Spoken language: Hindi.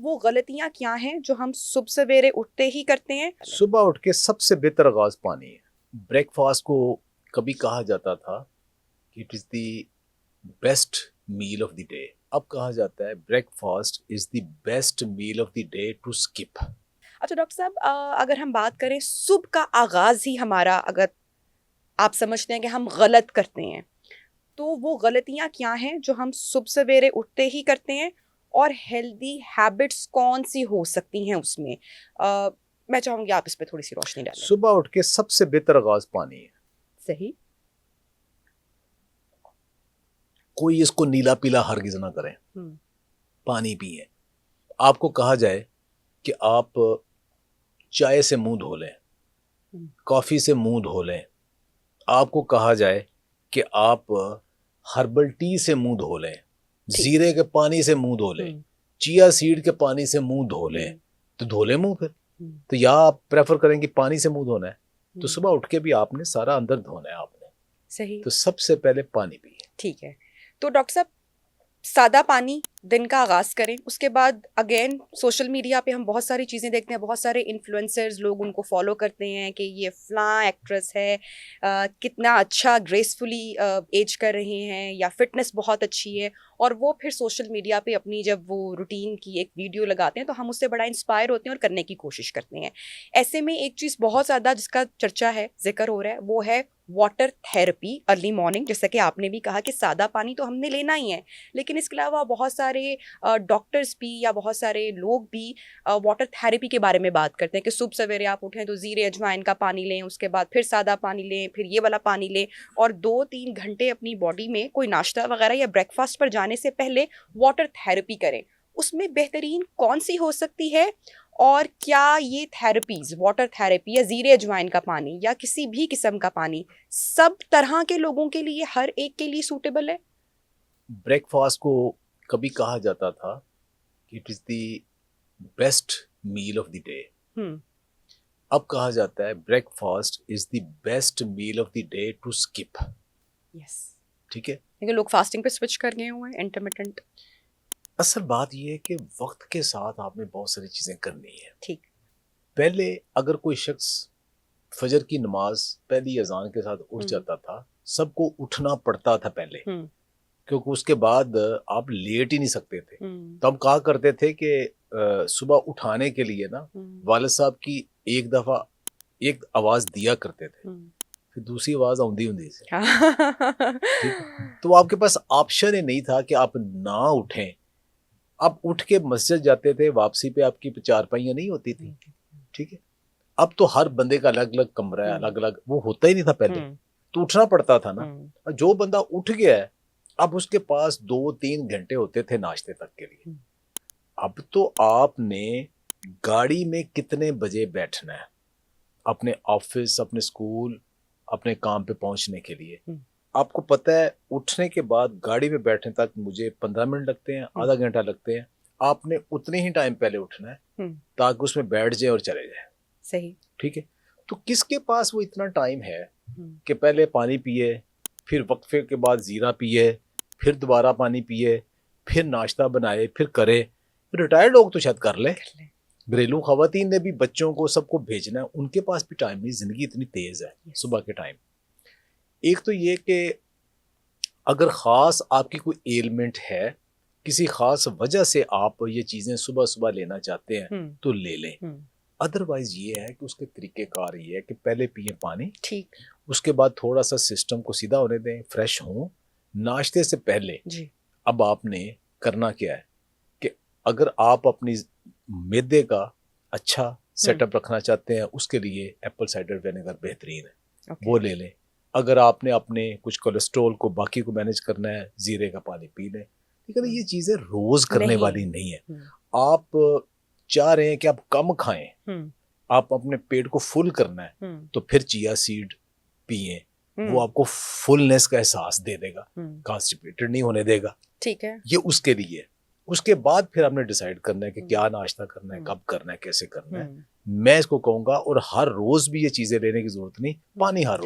वो गलतियां क्या हैं जो हम सुबह सवेरे उठते ही करते हैं? सुबह उठ के सबसे बेहतर आगाज पानी है। ब्रेकफास्ट को कभी कहा जाता था कि it is the best meal of the day. अब कहा जाता है breakfast is the best meal of the day to skip. अच्छा डॉक्टर साहब, अगर हम बात करें सुबह का आगाज ही हमारा, अगर आप समझते हैं कि हम गलत करते हैं, तो वो गलतियां क्या हैं जो हम सुबह सवेरे उठते ही करते हैं, और हेल्दी हैबिट्स कौन सी हो सकती हैं उसमें? मैं चाहूंगी आप इस पे थोड़ी सी रोशनी डालें। सुबह उठ के सबसे बेहतर आगाज पानी है। सही। कोई इसको नीला पीला हरगिज ना करें। पानी पिए। आपको कहा जाए कि आप चाय से मुंह धो लें, कॉफी से मुंह धो लें, आपको कहा जाए कि आप हर्बल टी से मुंह धो लें, जीरे के पानी से मुंह धो लें, चिया सीड के पानी से मुंह धो लें, तो धो लें मुंह फिर। तो या आप प्रेफर करें कि पानी से मुंह धोना है, तो सुबह उठ के भी आपने सारा अंदर धोना है आपने। सही। तो सबसे पहले पानी पिए। ठीक है। तो डॉक्टर साहब, सादा पानी दिन का आगाज करें, उसके बाद अगेन सोशल मीडिया पे हम बहुत सारी चीज़ें देखते हैं, बहुत सारे इन्फ्लुएंसर्स लोग उनको फॉलो करते हैं कि ये फलां एक्ट्रेस है, कितना अच्छा ग्रेसफुली एज कर रहे हैं, या फिटनेस बहुत अच्छी है, और वो फिर सोशल मीडिया पे अपनी जब वो रूटीन की एक वीडियो लगाते हैं तो हम उससे बड़ा इंस्पायर होते हैं और करने की कोशिश करते हैं। ऐसे में एक चीज़ बहुत ज़्यादा जिसका चर्चा है, जिक्र हो रहा है, वो है वाटर थेरेपी अर्ली मॉर्निंग। जैसा कि आपने भी कहा कि सादा पानी तो हमने लेना ही है, लेकिन इसके अलावा बहुत सारे डॉक्टर्स भी या बहुत सारे लोग भी वाटर थेरेपी के बारे में बात करते हैं कि सुबह सवेरे आप उठें तो जीरे अजवाइन का पानी लें, उसके बाद फिर सादा पानी लें, फिर ये वाला पानी लें, और 2-3 घंटे अपनी बॉडी में कोई नाश्ता वगैरह या ब्रेकफास्ट पर जाने से पहले वाटर थेरेपी करें। उसमें बेहतरीन कौन सी हो सकती है, और क्या ये थेरेपीज, वाटर थेरेपी या जीरे अजवाइन का पानी या किसी भी किस्म का पानी, सब तरह के लोगों के लिए, हर एक के लिए सूटेबल है? ब्रेकफास्ट को कभी कहा जाता था कि it is the best meal of the day. अब कहा जाता है breakfast is the best meal of the day to skip. Yes. ठीक है। लेकिन लोग फास्टिंग पे स्विच कर गए हुए हैं, इंटरमिटेंट। असल बात यह है कि वक्त के साथ आपने बहुत सारी चीजें करनी है। ठीक। पहले अगर कोई शख्स फजर की नमाज पहली अजान के साथ उठ जाता था, सबको उठना पड़ता था पहले, क्योंकि उसके बाद आप लेट ही नहीं सकते थे। तो हम कहा करते थे कि सुबह उठाने के लिए ना वालिद साहब की एक दफा एक आवाज दिया करते थे, फिर दूसरी आवाज आउंदी हुंदी से। ठीक है? तो आपके पास ऑप्शन ही नहीं था कि आप ना उठें। आप उठ के मस्जिद जाते थे, वापसी पे आपकी चारपाइयाँ नहीं होती थी। ठीक है। अब तो हर बंदे का अलग अलग कमरा है, अलग अलग, वो होता ही नहीं था पहले, तो उठना पड़ता था ना। जो बंदा उठ गया है, अब उसके पास 2-3 घंटे होते थे नाश्ते तक के लिए। अब तो आपने गाड़ी में कितने बजे बैठना है अपने ऑफिस, अपने स्कूल, अपने काम पे पहुंचने के लिए। आपको पता है उठने के बाद गाड़ी में बैठने तक मुझे 15 मिनट लगते हैं, आधा घंटा लगते हैं। आपने उतने ही टाइम पहले उठना है ताकि उसमें बैठ जाए और चले जाए। सही। ठीक है। तो किसके पास वो इतना टाइम है कि पहले पानी पिए, फिर वक्फे के बाद जीरा पिए, फिर दोबारा पानी पिए, फिर नाश्ता बनाए, फिर करे। रिटायर्ड लोग तो शायद कर ले, घरेलू खवातीन ने भी बच्चों को सबको भेजना है, उनके पास भी टाइम नहीं। जिंदगी इतनी तेज है सुबह के टाइम। एक तो ये कि अगर ख़ास आपकी कोई एलिमेंट है, किसी ख़ास वजह से आप ये चीज़ें सुबह सुबह लेना चाहते हैं तो ले लें। अदरवाइज ये है कि उसके तरीक़ेकार ये है कि पहले पिए पानी, ठीक, उसके बाद थोड़ा सा सिस्टम को सीधा होने दें, फ्रेश हों। नाश्ते से पहले जी अब आपने करना क्या है कि अगर आप अपनी मैदे का अच्छा सेटअप रखना चाहते हैं, उसके लिए एप्पल साइडर विनेगर बेहतरीन है, वो ले लें। अगर आपने अपने कुछ कोलेस्ट्रॉल को बाकी को मैनेज करना है, जीरे का पानी पी लें। लेकिन ये चीज़ें रोज करने वाली नहीं है। आप चाह रहे हैं कि आप कम खाएं, आप अपने पेट को फुल करना है, तो फिर चिया सीड पिए, वो आपको फुलनेस का एहसास दे देगा, कॉन्स्टिपेटेड नहीं होने देगा। ठीक है, ये उसके लिए। उसके बाद फिर आपने डिसाइड करना है कि क्या नाश्ता करना है, कब करना है, कैसे करना है। मैं इसको कहूंगा, और हर रोज भी ये चीजें लेने की जरूरत नहीं, पानी हर रोज